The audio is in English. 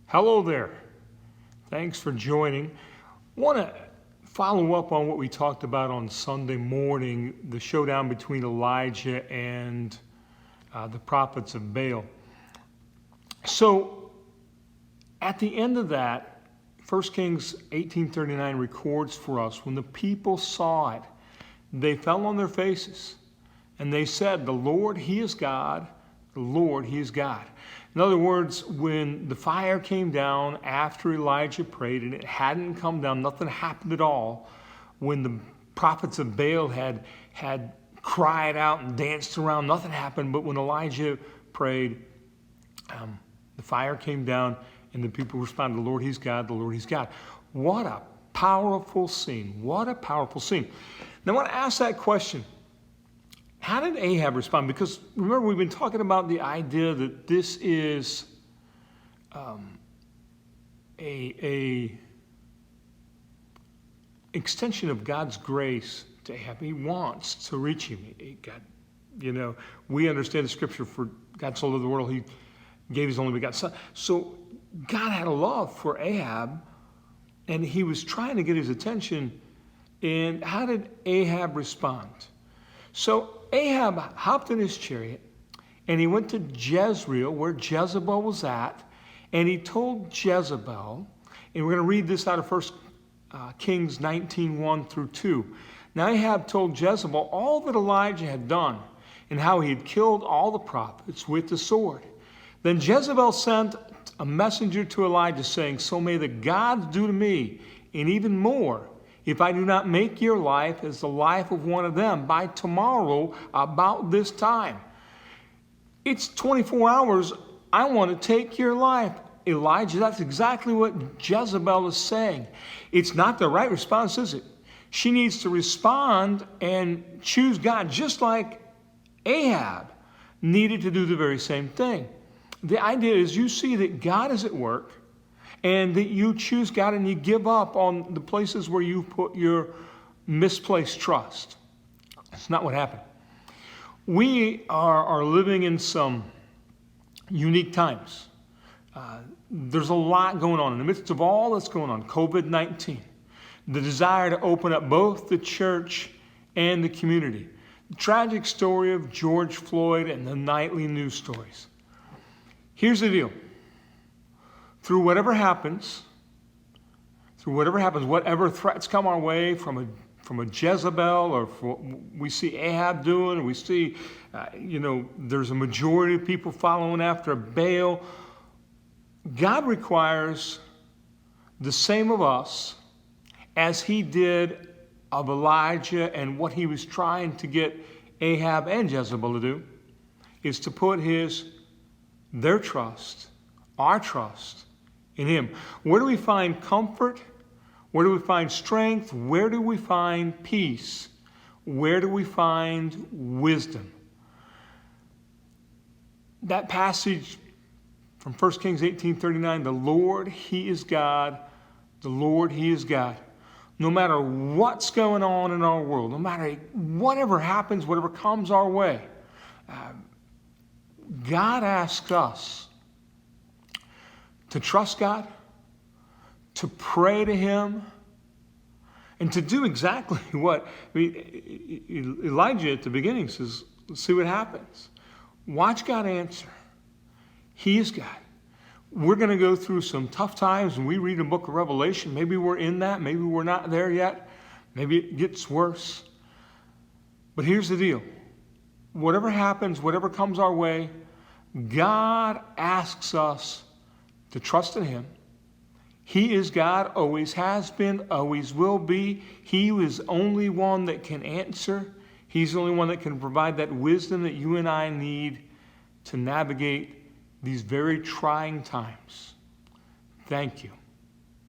Hello there. Thanks for joining. Want to follow up on what we talked about on Sunday morning, the showdown between Elijah and the prophets of Baal. So at the end of that, 1 Kings 18:39 records for us, when the people saw it, they fell on their faces and they said, "The Lord, He is God. The Lord, He is God." In other words, when the fire came down after Elijah prayed and it hadn't come down, nothing happened at all. When the prophets of Baal had cried out and danced around, nothing happened. But when Elijah prayed, the fire came down and the people responded, "The Lord, He's God. The Lord, He's God." What a powerful scene. What a powerful scene. Now I want to ask that question. How did Ahab respond? Because remember, we've been talking about the idea that this is a extension of God's grace to Ahab. He wants to reach him. We understand the scripture, for God so loved the world, He gave His only begotten Son. So God had a love for Ahab, and He was trying to get his attention. And how did Ahab respond? So Ahab hopped in his chariot and he went to Jezreel, where Jezebel was at, and he told Jezebel, and we're going to read this out of 1 Kings 19:1 through 2. Now Ahab told Jezebel all that Elijah had done and how he had killed all the prophets with the sword. Then Jezebel sent a messenger to Elijah saying, "So may the gods do to me, and even more, if I do not make your life as the life of one of them by tomorrow about this time." It's 24 hours. I want to take your life, Elijah. That's exactly what Jezebel is saying. It's not the right response, is it? She needs to respond and choose God, just like Ahab needed to do the very same thing. The idea is, you see that God is at work, and that you choose God and you give up on the places where you put your misplaced trust. That's not what happened. We are living in some unique times. There's a lot going on. In the midst of all that's going on, COVID-19, the desire to open up both the church and the community, the tragic story of George Floyd, and the nightly news stories. Here's the deal. Through whatever happens, whatever threats come our way from a Jezebel, or what we see Ahab doing, or we see, there's a majority of people following after Baal, God requires the same of us as He did of Elijah, and what he was trying to get Ahab and Jezebel to do is to put their trust, our trust, in Him. Where do we find comfort? Where do we find strength? Where do we find peace? Where do we find wisdom? That passage from 1 Kings 18:39, "The Lord, He is God. The Lord, He is God." No matter what's going on in our world, no matter whatever happens, whatever comes our way, God asks us to trust God, to pray to Him, and to do exactly what Elijah at the beginning says. Let's see what happens. Watch God answer. He is God. We're going to go through some tough times, and we read the book of Revelation. Maybe we're in that. Maybe we're not there yet. Maybe it gets worse. But here's the deal. Whatever happens, whatever comes our way, God asks us to trust in Him. He is God, always has been, always will be. He is the only one that can answer. He's the only one that can provide that wisdom that you and I need to navigate these very trying times. Thank you.